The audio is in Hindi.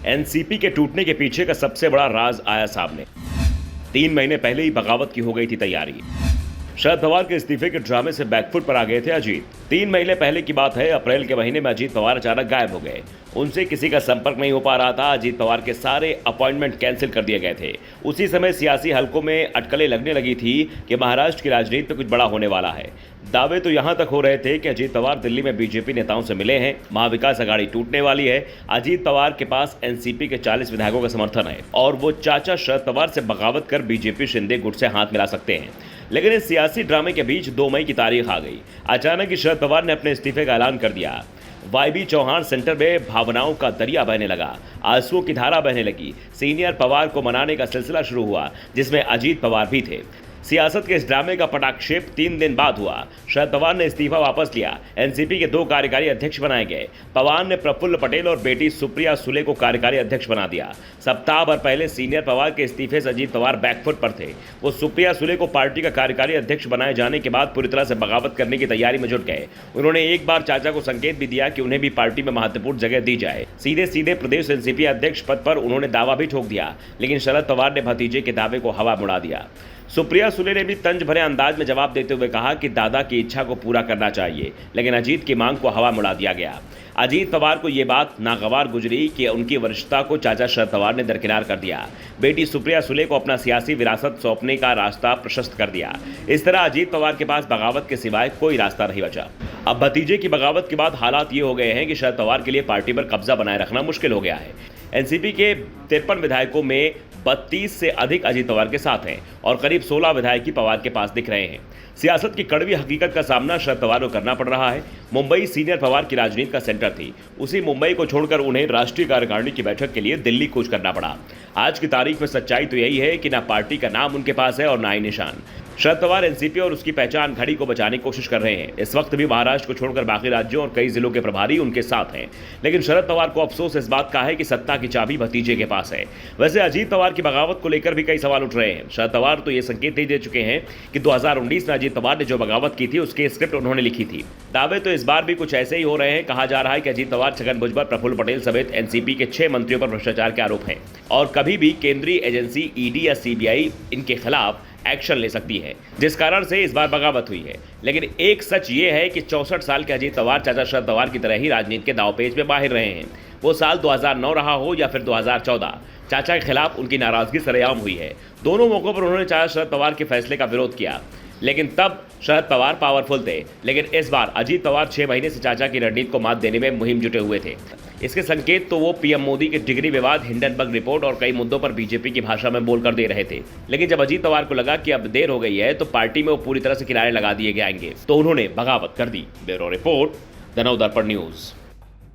एनसीपी के टूटने के पीछे का सबसे बड़ा राज आया सामने। 3 महीने पहले ही बगावत की हो गई थी तैयारी। शरद पवार के इस्तीफे के ड्रामे से बैकफुट पर आ गए थे अजीत। 3 महीने पहले की बात है, अप्रैल के महीने में अजीत पवार अचानक गायब हो गए। उनसे किसी का संपर्क नहीं हो पा रहा था। अजीत पवार के सारे अपॉइंटमेंट कैंसिल कर दिए गए थे। उसी समय सियासी हलकों में अटकलें लगने लगी थी कि महाराष्ट्र की राजनीति में कुछ बड़ा होने वाला है। दावे तो यहां तक हो रहे थे कि अजीत पवार दिल्ली में बीजेपी नेताओं से मिले हैं, महाविकास अघाड़ी टूटने वाली है। अजीत पवार के पास एनसीपी के 40 विधायकों का समर्थन है और वो चाचा शरद पवार से बगावत कर बीजेपी शिंदे गुट से हाथ मिला सकते हैं। लेकिन इस सियासी ड्रामे के बीच 2 मई की तारीख आ गई। अचानक ही शरद पवार ने अपने इस्तीफे का ऐलान कर दिया। वाईबी चौहान सेंटर में भावनाओं का दरिया बहने लगा, आंसुओं की धारा बहने लगी। सीनियर पवार को मनाने का सिलसिला शुरू हुआ, जिसमें अजीत पवार भी थे। सियासत के इस ड्रामे का पटाक्षेप 3 दिन बाद हुआ। शरद पवार ने इस्तीफा वापस लिया। एनसीपी के 2 कार्यकारी अध्यक्ष बनाए गए। पवार ने प्रफुल्ल पटेल और बेटी सुप्रिया सुले को कार्यकारी अध्यक्ष बना दिया। सप्ताह भर पहले सीनियर पवार के इस्तीफे से अजीत पवार बैकफुट पर थे। वो सुप्रिया सुले को पार्टी का कार्यकारी अध्यक्ष बनाए जाने के बाद पूरी तरह से बगावत करने की तैयारी में जुट गए। उन्होंने एक बार चाचा को संकेत भी दिया कि उन्हें भी पार्टी में महत्वपूर्ण जगह दी जाए। सीधे सीधे प्रदेश एनसीपी अध्यक्ष पद पर उन्होंने दावा भी ठोक दिया, लेकिन शरद पवार ने भतीजे के दावे को हवा उड़ा दिया। सुप्रिया सुले ने भी तंज भरे अंदाज में जवाब देते हुए कहा कि दादा की इच्छा को पूरा करना चाहिए, लेकिन अजीत की मांग को हवा उड़ा दिया गया। अजीत पवार को यह बात नागवार गुजरी कि उनकी वरिष्ठता को चाचा शरद पवार ने दरकिनार कर दिया। बेटी सुप्रिया सुले को अपना सियासी विरासत सौंपने का रास्ता प्रशस्त कर दिया। इस तरह अजीत पवार के पास बगावत के सिवाय कोई रास्ता नहीं बचा। अब भतीजे की बगावत के बाद हालात ये हो गए हैं कि शरद पवार के लिए पार्टी पर कब्जा बनाए रखना मुश्किल हो गया है। एनसीपी के 53 विधायकों में 32 से अधिक अजीत पवार के साथ हैं और करीब 16 विधायक ही पवार के पास दिख रहे हैं। सियासत की कड़वी हकीकत का सामना शरद पवार को करना पड़ रहा है। मुंबई सीनियर पवार की राजनीति का सेंटर थी। उसी मुंबई को छोड़कर उन्हें राष्ट्रीय कार्यकारिणी की बैठक के लिए दिल्ली कूच करना पड़ा। आज की तारीख में सच्चाई तो यही है कि ना पार्टी का नाम उनके पास है और ना ही निशान। शरद पवार एनसीपी और उसकी पहचान घड़ी को बचाने की कोशिश कर रहे हैं। इस वक्त भी महाराष्ट्र को छोड़कर बाकी राज्यों और कई जिलों के प्रभारी उनके साथ हैं, लेकिन शरद पवार को अफसोस इस बात का है कि सत्ता की चाबी भतीजे के पास है। वैसे अजीत पवार की बगावत को लेकर भी कई सवाल उठ रहे हैं। शरद पवार तो ये संकेत दे चुके हैं कि 2019 में अजीत पवार ने जो बगावत की थी उसकी स्क्रिप्ट उन्होंने लिखी थी। दावे तो इस बार भी कुछ ऐसे ही हो रहे हैं। कहा जा रहा है कि अजीत पवार, छगन भुजबल, प्रफुल्ल पटेल समेत एनसीपी के 6 मंत्रियों पर भ्रष्टाचार के आरोप हैं और कभी भी केंद्रीय एजेंसी ईडी या सीबीआई इनके खिलाफ एक्शन ले सकती है, जिस कारण से इस बार बगावत हुई है। लेकिन एक सच ये है कि 64 साल के अजीत पवार चाचा शरद पवार की तरह ही राजनीति के दांवपेच में माहिर रहे हैं। वो साल 2009 रहा हो या फिर 2014, चाचा के खिलाफ उनकी नाराजगी सरेआम हुई है। दोनों मौकों पर उन्होंने चाचा शरद पवार के फैसले का विरोध किया, लेकिन तब शरद पवार पावरफुल थे। लेकिन इस बार अजीत पवार 6 महीने से चाचा की रणनीति को मात देने में मुहिम जुटे हुए थे। इसके संकेत तो वो पीएम मोदी के डिग्री विवाद, हिंडनबर्ग रिपोर्ट और कई मुद्दों पर बीजेपी की भाषा में बोलकर दे रहे थे। लेकिन जब अजीत पवार को लगा कि अब देर हो गई है तो पार्टी में वो पूरी तरह से किनारे लगा दिए जाएंगे, तो उन्होंने बगावत कर दी। Bureau report, the Navdarpan news.